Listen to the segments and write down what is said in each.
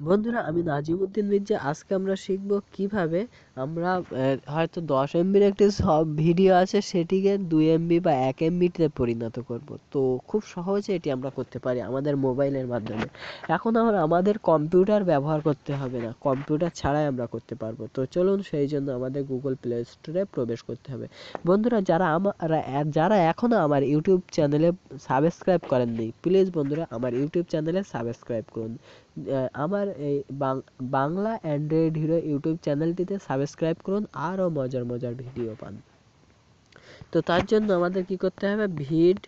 বন্ধুরা, আমি নাজিমুদ্দিন মির্জা। আজকে আমরা শিখব কিভাবে আমরা হয়তো 10 MBর একটি সব ভিডিও আছে, সেটিকে 2 MB বা 1 MBতে পরিণত করব। তো খুব সহজে এটি আমরা করতে পারি আমাদের মোবাইলের মাধ্যমে। এখন আমাদের কম্পিউটার ব্যবহার করতে হবে না, কম্পিউটার ছাড়াই আমরা করতে পারবো। তো চলুন, সেই জন্য আমাদের গুগল প্লে স্টোরে প্রবেশ করতে হবে। বন্ধুরা, যারা এখনো আমার ইউটিউব চ্যানেলে সাবস্ক্রাইব করেননি, প্লিজ বন্ধুরা আমার ইউটিউব চ্যানেলে সাবস্ক্রাইব করুন। আমার এই বাংলা অ্যান্ড্রয়েড হিরো ইউটিউব চ্যানেলটিতে সাবস্ক্রাইব করুন, আরও মজার মজার ভিডিও পান। তো তার জন্য আমাদের কি করতে হবে, ভিড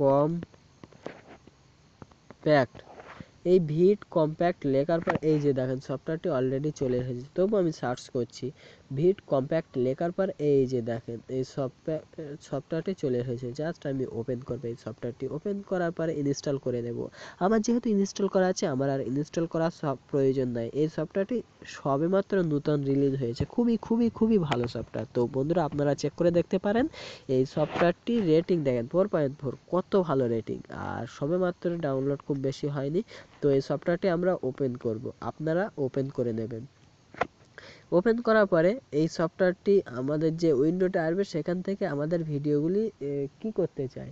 কম্প্যাক্ট, এই ভিড কম্প্যাক্ট লেখার পর এই যে দেখেন সফটওয়্যারটি অলরেডি চলে এসেছে, তবু আমি সার্চ করছি। ভিড কম্প্যাক্ট লেখার পর এই যে দেখেন এই সফটওয়্যারটি চলে এসেছে। জাস্ট আমি ওপেন করবো। এই সফটওয়্যারটি ওপেন করার পরে ইনস্টল করে নেব। আমার যেহেতু ইনস্টল করা আছে, আমার আর ইনস্টল করার প্রয়োজন নাই। এই সফটওয়্যারটি সবেমাত্র নতুন রিলিজ হয়েছে, খুবই খুবই খুবই ভালো সফটওয়্যার। তো বন্ধুরা, আপনারা চেক করে দেখতে পারেন। এই সফটওয়্যারটি রেটিং দেখেন 4.4, কত ভালো রেটিং। আর সবেমাত্র ডাউনলোড খুব বেশি হয়নি। তো এই সফটওয়্যারটি আমরা ওপেন করব, আপনারা ওপেন করে নেবেন। ওপেন করার পরে এই সফটওয়্যারটি আমাদের যে উইন্ডোটা আসবে, সেখান থেকে আমাদের ভিডিওগুলি কি করতে চাই,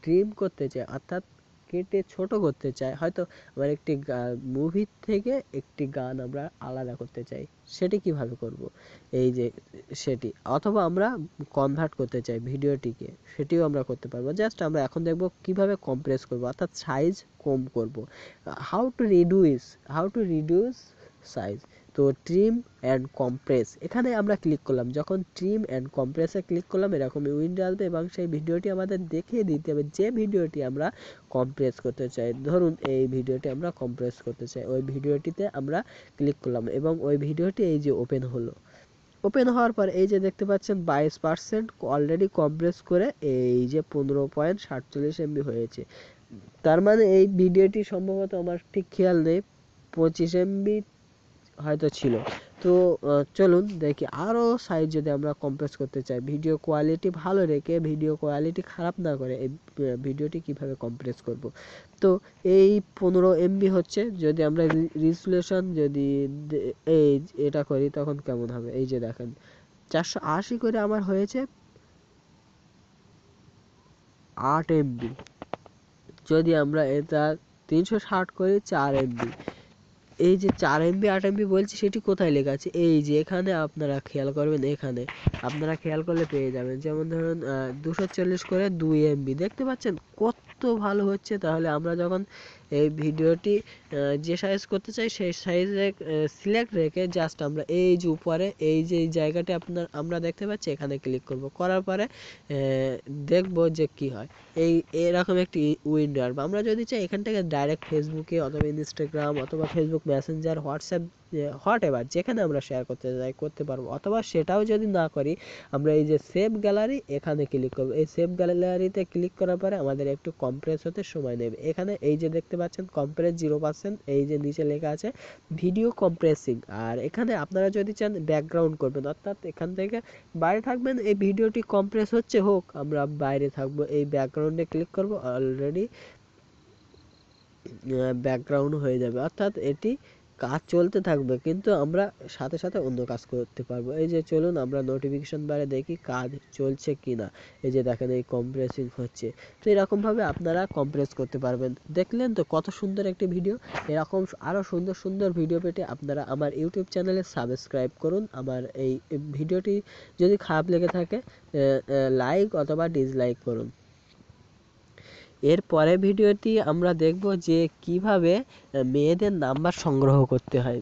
ট্রিম করতে চাই, অর্থাৎ কেটে ছোট করতে চাই। হয়তো আমার একটি মুভির থেকে একটি গান আমরা আলাদা করতে চাই, সেটি কিভাবে করব, এই যে সেটি, অথবা আমরা কনভার্ট করতে চাই ভিডিওটিকে, সেটিও আমরা করতে পারবো। জাস্ট আমরা এখন দেখব কিভাবে কম্প্রেস করব, অর্থাৎ সাইজ কম করব। How to reduce size. তো ট্রিম অ্যান্ড কম্প্রেস, এখানে আমরা ক্লিক করলাম। যখন ট্রিম অ্যান্ড কম্প্রেসে ক্লিক করলাম, এরকম উইন্ডো আসবে এবং সেই ভিডিওটি আমাদের দেখিয়ে দিতে হবে যে ভিডিওটি আমরা কম্প্রেস করতে চাই। ধরুন এই ভিডিওটি আমরা কম্প্রেস করতে চাই, ওই ভিডিওটিতে আমরা ক্লিক করলাম এবং ওই ভিডিওটি এই যে ওপেন হলো। ওপেন হওয়ার পর এই যে দেখতে পাচ্ছেন 22% অলরেডি কম্প্রেস করে এই যে 15.47 MB হয়েছে। তার মানে এই ভিডিওটি সম্ভবত, আমার ঠিক খেয়াল নেই, 25 MB হয়তো ছিল। তো চলুন দেখি আরও সাইজ যদি আমরা কম্প্রেস করতে চাই, ভিডিও কোয়ালিটি ভালো রেখে, ভিডিও কোয়ালিটি খারাপ না করে এই ভিডিওটি কিভাবে কম্প্রেস করব। তো এই 15 MB হচ্ছে। যদি আমরা রিজলিউশন যদি এই এটা করি, তখন কেমন হবে, এই যে দেখেন 480 করে আমার হয়েছে 8 MB। যদি আমরা এটা 360 করি 4 MB। এই যে 4 MB 8 MB বলছি, সেটি কোথায় লেখা আছে, এই যে এখানে আপনারা খেয়াল করবেন, এখানে আপনারা খেয়াল করলে পেয়ে যাবেন। যেমন ধরুন 240 করে 2 MB, দেখতে পাচ্ছেন কত ভালো হচ্ছে। তাহলে আমরা যখন এই ভিডিওটি যে সাইজ করতে চাই, সেই সাইজে সিলেক্ট রেখে জাস্ট আমরা এই যে উপরে এই যে জায়গাটি আমরা দেখতে পাচ্ছি, এখানে ক্লিক করব। করার পরে দেখব যে কি হয়। এরকম একটি উইন্ডো আসবে। আমরা যদি চাই এখান থেকে ডাইরেক্ট ফেসবুকে অথবা ইনস্টাগ্রাম অথবা Facebook Messenger, WhatsApp, what ever যেখানে আমরা শেয়ার করতে চাই করতে পারবো। অথবা সেটাও যদি না করি, আমরা এই যে সেভ গ্যালারি, এখানে ক্লিক করবো। এই সেভ গ্যালারিতে ক্লিক করার পরে আমাদের একটু কম্প্রেস হতে সময় নেবে। এখানে এই যে দেখতে পাচ্ছেন কম্প্রেস 0%, এই যে নিচে লেখা আছে ভিডিও কম্প্রেসিং। আর এখানে আপনারা যদি চান ব্যাকগ্রাউন্ড করবেন, অর্থাৎ এখান থেকে বাইরে থাকবেন, এই ভিডিওটি কম্প্রেস হচ্ছে হোক, আমরা বাইরে থাকবো। এই ব্যাকগ্রাউন্ডে ক্লিক করব, অলরেডি ব্যাকগ্রাউন্ড হয়ে যাবে, অর্থাৎ এটি কাজ চলতে থাকবে, কিন্তু আমরা সাথে সাথে অন্য কাজ করতে পারবো। এই যে চলুন আমরা নোটিফিকেশন বারে দেখি কাজ চলছে কিনা। এই যে দেখেন এই কম্প্রেসিং হচ্ছে। তো এরকমভাবে আপনারা কম্প্রেস করতে পারবেন। দেখলেন তো কত সুন্দর একটি ভিডিও। এরকম আরও সুন্দর সুন্দর ভিডিও পেতে আপনারা আমার ইউটিউব চ্যানেলে সাবস্ক্রাইব করুন। আমার এই ভিডিওটি যদি খারাপ লেগে থাকে, লাইক অথবা ডিসলাইক করুন। এর পরের ভিডিওটি আমরা দেখব যে কিভাবে মেয়েদের নাম্বার সংগ্রহ করতে হয়।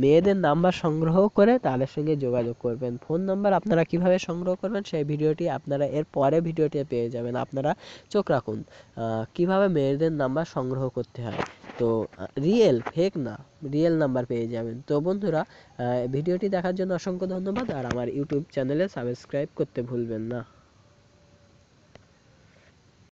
মেয়েদের নাম্বার সংগ্রহ করে তাদের সঙ্গে যোগাযোগ করবেন। ফোন নাম্বার আপনারা কিভাবে সংগ্রহ করবেন, সেই ভিডিওটি আপনারা এর পরে ভিডিওটি পেয়ে যাবেন। আপনারা চোখ রাখুন কিভাবে মেয়েদের নাম্বার সংগ্রহ করতে হয়। তো রিয়েল, ফেক না, রিয়েল নাম্বার পেয়ে যাবেন। তো বন্ধুরা, ভিডিওটি দেখার জন্য অসংখ্য ধন্যবাদ। আর আমার ইউটিউব চ্যানেলে সাবস্ক্রাইব করতে ভুলবেন না।